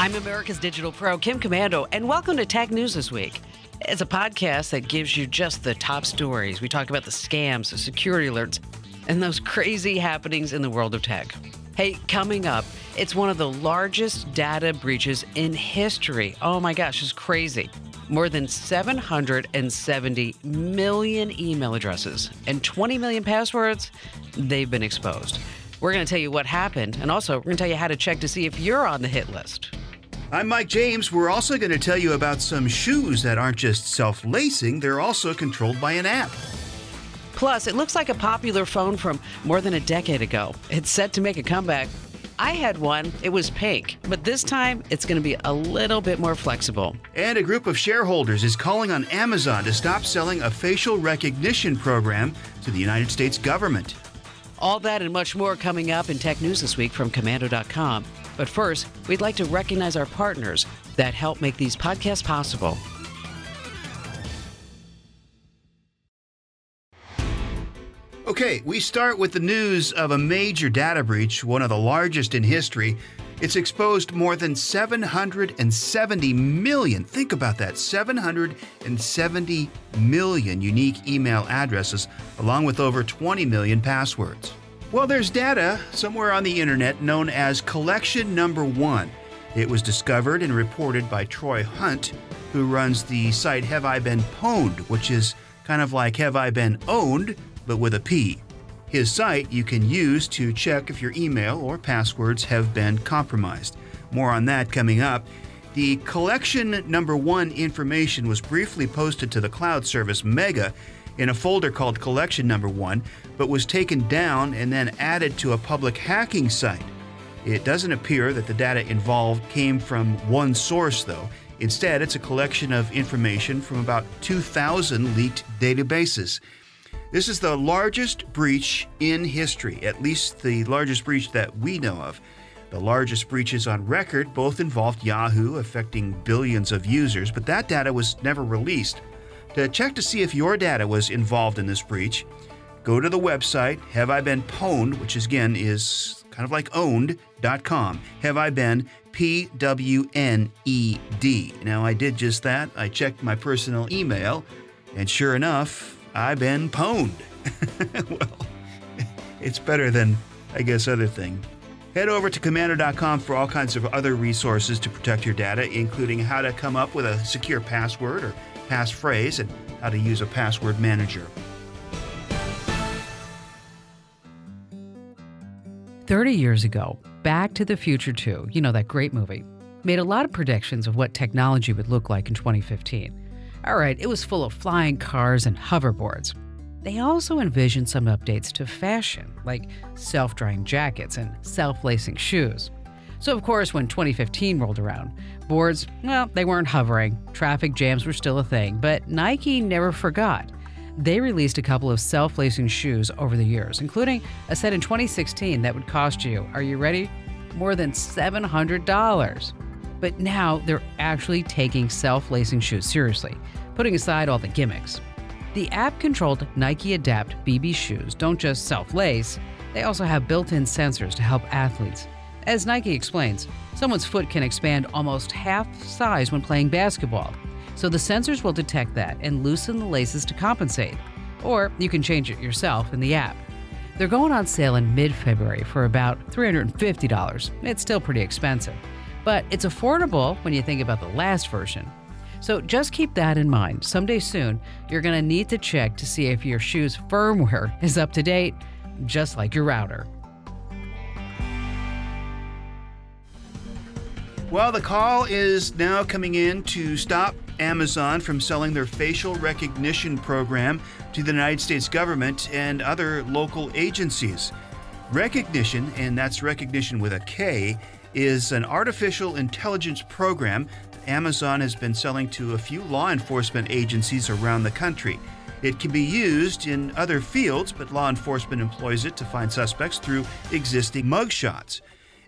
I'm America's Digital Pro, Kim Commando, and welcome to Tech News This Week. It's a podcast that gives you just the top stories. We talk about the scams, the security alerts, and those crazy happenings in the world of tech. Hey, coming up, it's one of the largest data breaches in history. Oh my gosh, it's crazy. More than 770 million email addresses and 20 million passwords, they've been exposed. We're going to tell you what happened, and also we're going to tell you how to check to see if you're on the hit list. I'm Mike James. We're also going to tell you about some shoes that aren't just self-lacing, they're also controlled by an app. Plus, it looks like a popular phone from more than a decade ago. It's set to make a comeback. I had one. It was pink, but this time it's going to be a little bit more flexible. And a group of shareholders is calling on Amazon to stop selling a facial recognition program to the United States government. All that and much more coming up in Tech News This Week from Commando.com. But first, we'd like to recognize our partners that help make these podcasts possible. Okay, we start with the news of a major data breach, one of the largest in history. It's exposed more than 770 million, think about that, 770 million unique email addresses, along with over 20 million passwords. Well, there's data somewhere on the internet known as Collection Number 1. It was discovered and reported by Troy Hunt, who runs the site Have I Been Pwned, which is kind of like Have I Been Owned, but with a P. His site you can use to check if your email or passwords have been compromised. More on that coming up. The Collection Number 1 information was briefly posted to the cloud service Mega in a folder called Collection Number 1, but was taken down and then added to a public hacking site. It doesn't appear that the data involved came from one source, though. Instead, it's a collection of information from about 2,000 leaked databases. This is the largest breach in history, at least the largest breach that we know of. The largest breaches on record both involved Yahoo, affecting billions of users, but that data was never released. To check to see if your data was involved in this breach, go to the website Have I Been Pwned, which again is kind of like owned.com. Have I Been Pwned. Now I did just that. I checked my personal email, and sure enough, I've been pwned. Well, it's better than, I guess, other thing. Head over to Commando.com for all kinds of other resources to protect your data, including how to come up with a secure password or passphrase and how to use a password manager. 30 years ago, Back to the Future 2, you know, that great movie, made a lot of predictions of what technology would look like in 2015. All right, it was full of flying cars and hoverboards. They also envisioned some updates to fashion, like self-drying jackets and self-lacing shoes. So of course, when 2015 rolled around, boards, well, they weren't hovering, traffic jams were still a thing, but Nike never forgot. They released a couple of self-lacing shoes over the years, including a set in 2016 that would cost you, are you ready? More than $700. But now they're actually taking self-lacing shoes seriously, putting aside all the gimmicks. The app-controlled Nike Adapt BB shoes don't just self-lace, they also have built-in sensors to help athletes. As Nike explains, someone's foot can expand almost half size when playing basketball, so the sensors will detect that and loosen the laces to compensate. Or you can change it yourself in the app. They're going on sale in mid-February for about $350. It's still pretty expensive, but it's affordable when you think about the last version. So just keep that in mind. Someday soon, you're going to need to check to see if your shoe's firmware is up to date, just like your router. Well, the call is now coming in to stop Amazon from selling their facial recognition program to the United States government and other local agencies. Recognition, and that's recognition with a K, is an artificial intelligence program Amazon has been selling to a few law enforcement agencies around the country. It can be used in other fields, but law enforcement employs it to find suspects through existing mugshots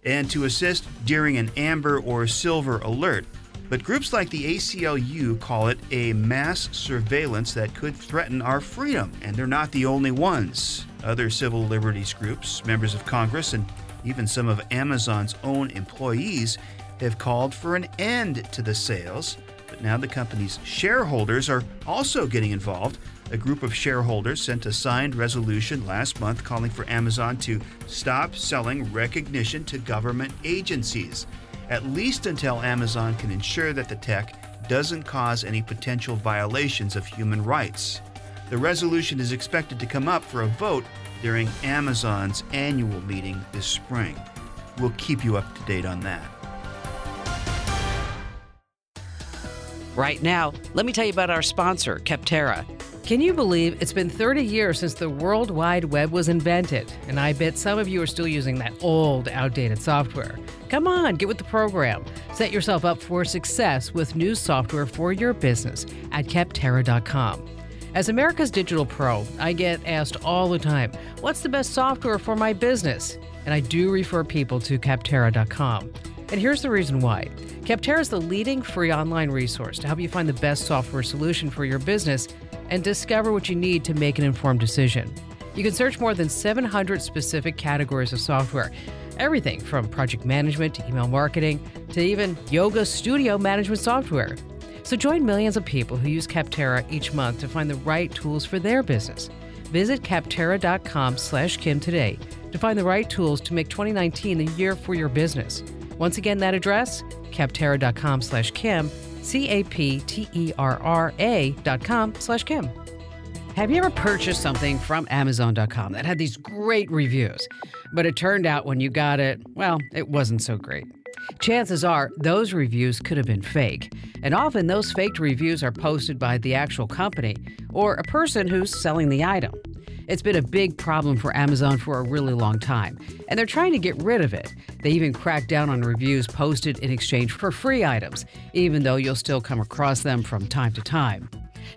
and to assist during an amber or silver alert. But groups like the ACLU call it a mass surveillance that could threaten our freedom, and they're not the only ones. Other civil liberties groups, members of Congress, and even some of Amazon's own employees have called for an end to the sales, but now the company's shareholders are also getting involved. A group of shareholders sent a signed resolution last month calling for Amazon to stop selling recognition to government agencies, at least until Amazon can ensure that the tech doesn't cause any potential violations of human rights. The resolution is expected to come up for a vote during Amazon's annual meeting this spring. We'll keep you up to date on that. Right now, let me tell you about our sponsor, Capterra. Can you believe it's been 30 years since the World Wide Web was invented? And I bet some of you are still using that old, outdated software. Come on, get with the program. Set yourself up for success with new software for your business at Capterra.com. As America's digital pro, I get asked all the time, what's the best software for my business? And I do refer people to Capterra.com. And here's the reason why. Capterra is the leading free online resource to help you find the best software solution for your business and discover what you need to make an informed decision. You can search more than 700 specific categories of software, everything from project management to email marketing to even yoga studio management software. So join millions of people who use Capterra each month to find the right tools for their business. Visit Capterra.com/Kim today to find the right tools to make 2019 the year for your business. Once again, that address, Capterra.com/Kim, Capterra.com/Kim. Have you ever purchased something from Amazon.com that had these great reviews, but it turned out when you got it, well, it wasn't so great? Chances are those reviews could have been fake, and often those faked reviews are posted by the actual company or a person who's selling the item. It's been a big problem for Amazon for a really long time, and they're trying to get rid of it. They even crack down on reviews posted in exchange for free items, even though you'll still come across them from time to time.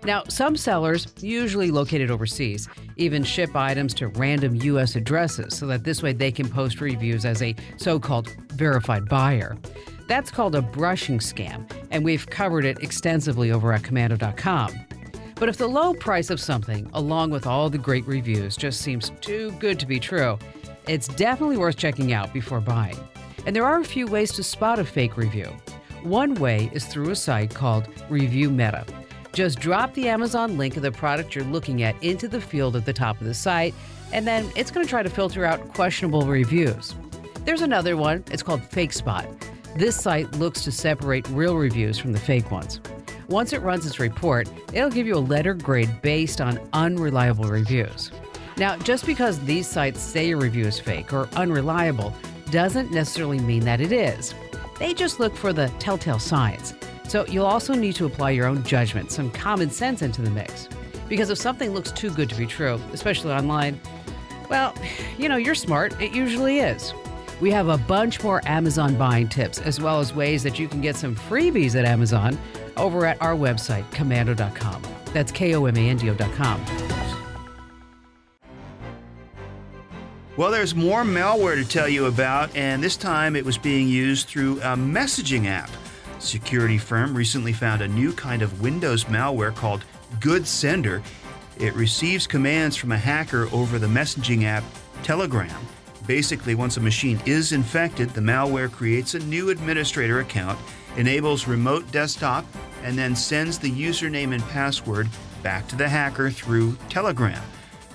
Now, some sellers, usually located overseas, even ship items to random U.S. addresses so that this way they can post reviews as a so-called verified buyer. That's called a brushing scam, and we've covered it extensively over at Commando.com. But if the low price of something, along with all the great reviews, just seems too good to be true, it's definitely worth checking out before buying. And there are a few ways to spot a fake review. One way is through a site called Review Meta. Just drop the Amazon link of the product you're looking at into the field at the top of the site, and then it's going to try to filter out questionable reviews. There's another one, it's called FakeSpot. This site looks to separate real reviews from the fake ones. Once it runs its report, it'll give you a letter grade based on unreliable reviews. Now, just because these sites say a review is fake or unreliable doesn't necessarily mean that it is. They just look for the telltale signs. So you'll also need to apply your own judgment, some common sense into the mix. Because if something looks too good to be true, especially online, well, you're smart, it usually is. We have a bunch more Amazon buying tips, as well as ways that you can get some freebies at Amazon over at our website, Commando.com. That's Komando.com. Well, there's more malware to tell you about, and this time it was being used through a messaging app. A security firm recently found a new kind of Windows malware called Good Sender. It receives commands from a hacker over the messaging app Telegram. Basically, once a machine is infected, the malware creates a new administrator account, enables remote desktop, and then sends the username and password back to the hacker through Telegram.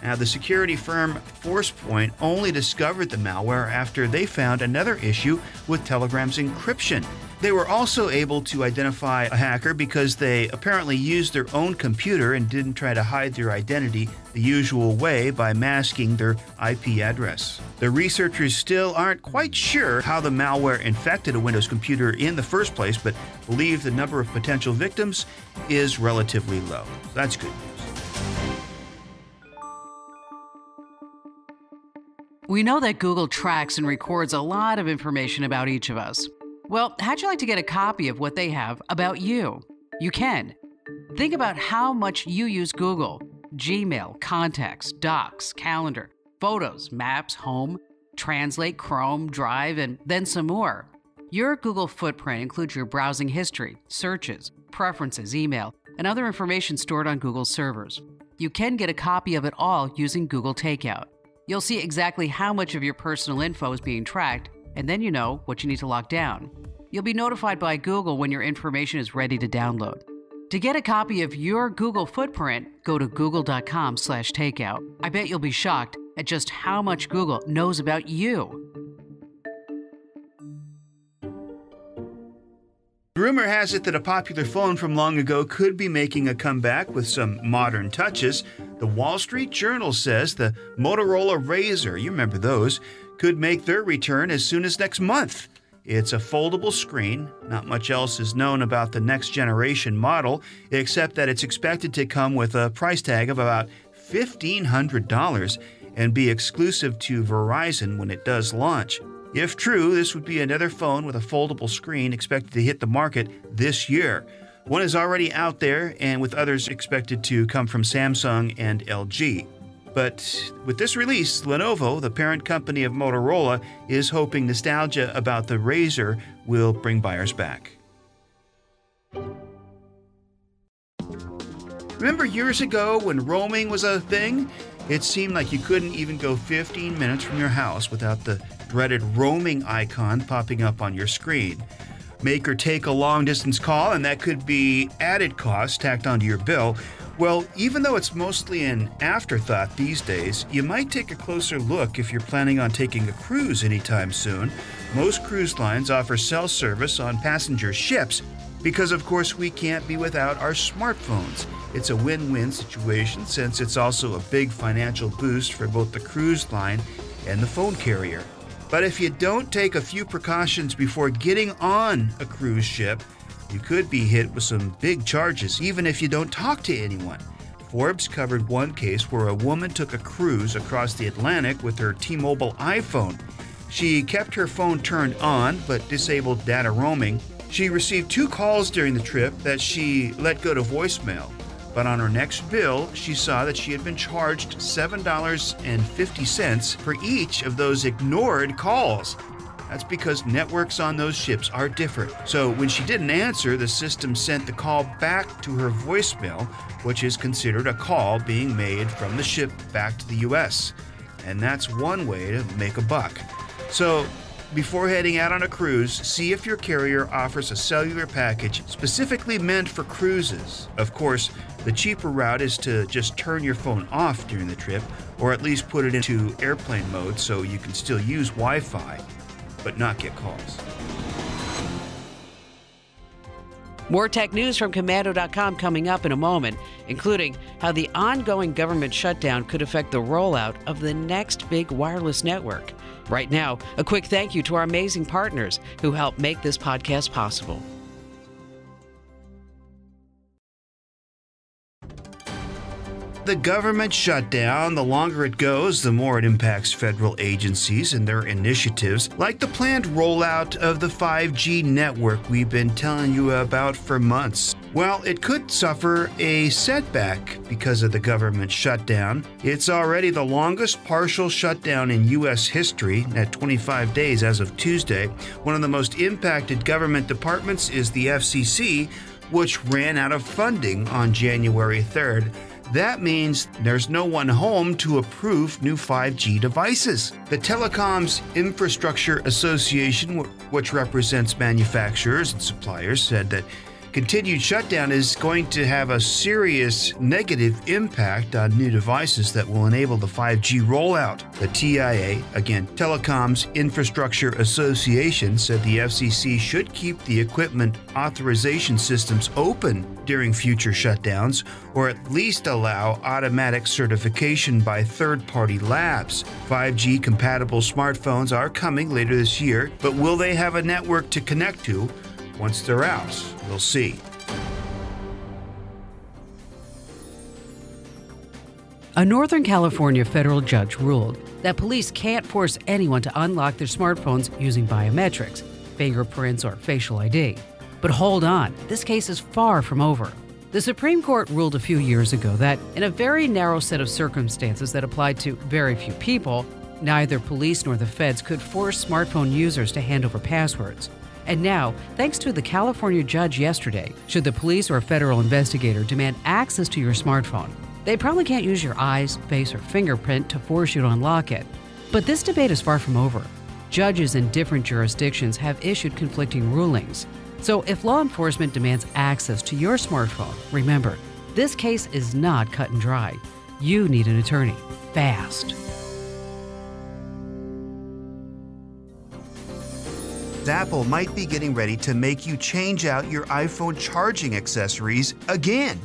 Now, the security firm ForcePoint only discovered the malware after they found another issue with Telegram's encryption. They were also able to identify a hacker because they apparently used their own computer and didn't try to hide their identity the usual way by masking their IP address. The researchers still aren't quite sure how the malware infected a Windows computer in the first place, but believe the number of potential victims is relatively low. That's good news. We know that Google tracks and records a lot of information about each of us. Well, how'd you like to get a copy of what they have about you? You can. Think about how much you use Google. Gmail, Contacts, Docs, Calendar, Photos, Maps, Home, Translate, Chrome, Drive, and then some more. Your Google footprint includes your browsing history, searches, preferences, email, and other information stored on Google's servers. You can get a copy of it all using Google Takeout. You'll see exactly how much of your personal info is being tracked, and then you know what you need to lock down. You'll be notified by Google when your information is ready to download. To get a copy of your Google footprint, go to google.com/takeout. I bet you'll be shocked at just how much Google knows about you. Rumor has it that a popular phone from long ago could be making a comeback with some modern touches. The Wall Street Journal says the Motorola Razr, you remember those, could make their return as soon as next month. It's a foldable screen. Not much else is known about the next generation model, except that it's expected to come with a price tag of about $1,500 and be exclusive to Verizon when it does launch. If true, this would be another phone with a foldable screen expected to hit the market this year. One is already out there, and with others expected to come from Samsung and LG. But with this release, Lenovo, the parent company of Motorola, is hoping nostalgia about the Razr will bring buyers back. Remember years ago when roaming was a thing? It seemed like you couldn't even go 15 minutes from your house without the dreaded roaming icon popping up on your screen. Make or take a long-distance call, and that could be added cost tacked onto your bill. Well, even though it's mostly an afterthought these days, you might take a closer look if you're planning on taking a cruise anytime soon. Most cruise lines offer cell service on passenger ships because, of course, we can't be without our smartphones. It's a win-win situation since it's also a big financial boost for both the cruise line and the phone carrier. But if you don't take a few precautions before getting on a cruise ship, you could be hit with some big charges, even if you don't talk to anyone. Forbes covered one case where a woman took a cruise across the Atlantic with her T-Mobile iPhone. She kept her phone turned on, but disabled data roaming. She received 2 calls during the trip that she let go to voicemail. But on her next bill, she saw that she had been charged $7.50 for each of those ignored calls. That's because networks on those ships are different. So when she didn't answer, the system sent the call back to her voicemail, which is considered a call being made from the ship back to the U.S. And that's one way to make a buck. So before heading out on a cruise, see if your carrier offers a cellular package specifically meant for cruises. Of course, the cheaper route is to just turn your phone off during the trip, or at least put it into airplane mode so you can still use Wi-Fi, but not get calls. More tech news from Komando.com coming up in a moment, including how the ongoing government shutdown could affect the rollout of the next big wireless network. Right now, a quick thank you to our amazing partners who help make this podcast possible. The government shutdown, the longer it goes, the more it impacts federal agencies and their initiatives, like the planned rollout of the 5G network we've been telling you about for months. Well, it could suffer a setback because of the government shutdown. It's already the longest partial shutdown in U.S. history, at 25 days as of Tuesday. One of the most impacted government departments is the FCC, which ran out of funding on January 3rd. That means there's no one home to approve new 5G devices. The Telecoms Infrastructure Association, which represents manufacturers and suppliers, said that continued shutdown is going to have a serious negative impact on new devices that will enable the 5G rollout. The TIA, again, Telecoms Infrastructure Association, said the FCC should keep the equipment authorization systems open during future shutdowns, or at least allow automatic certification by third-party labs. 5G-compatible smartphones are coming later this year, but will they have a network to connect to once they're out? We'll see. A Northern California federal judge ruled that police can't force anyone to unlock their smartphones using biometrics, fingerprints, or facial ID. But hold on, this case is far from over. The Supreme Court ruled a few years ago that in a very narrow set of circumstances that applied to very few people, neither police nor the feds could force smartphone users to hand over passwords. And now, thanks to the California judge yesterday, should the police or federal investigator demand access to your smartphone, they probably can't use your eyes, face, or fingerprint to force you to unlock it. But this debate is far from over. Judges in different jurisdictions have issued conflicting rulings. So if law enforcement demands access to your smartphone, remember, this case is not cut and dry. You need an attorney, fast. Apple might be getting ready to make you change out your iPhone charging accessories again.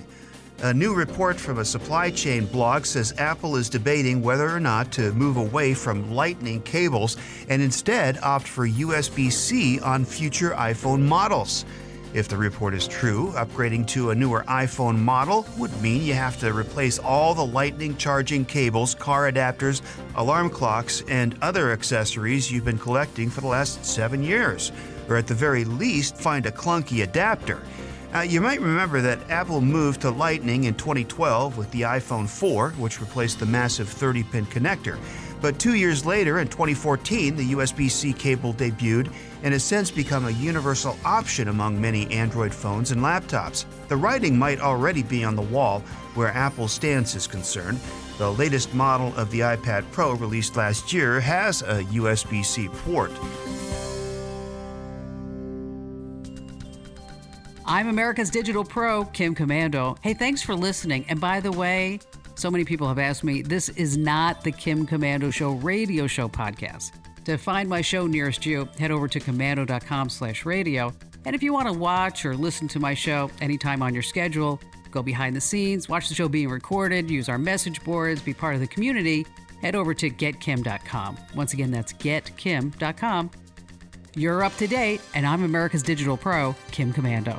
A new report from a supply chain blog says Apple is debating whether or not to move away from Lightning cables and instead opt for USB-C on future iPhone models. If the report is true, upgrading to a newer iPhone model would mean you have to replace all the Lightning charging cables, car adapters, alarm clocks, and other accessories you've been collecting for the last 7 years, or at the very least, find a clunky adapter. You might remember that Apple moved to Lightning in 2012 with the iPhone 4, which replaced the massive 30-pin connector. But 2 years later, in 2014, the USB-C cable debuted and has since become a universal option among many Android phones and laptops. The writing might already be on the wall where Apple's stance is concerned. The latest model of the iPad Pro released last year has a USB-C port. I'm America's Digital Pro, Kim Commando. Hey, thanks for listening. And by the way, so many people have asked me, this is not the Kim Commando Show radio show podcast. To find my show nearest you, head over to commando.com/radio. And if you want to watch or listen to my show anytime on your schedule, go behind the scenes, watch the show being recorded, use our message boards, be part of the community, head over to getkim.com. Once again, that's getkim.com. You're up to date, and I'm America's Digital Pro, Kim Commando.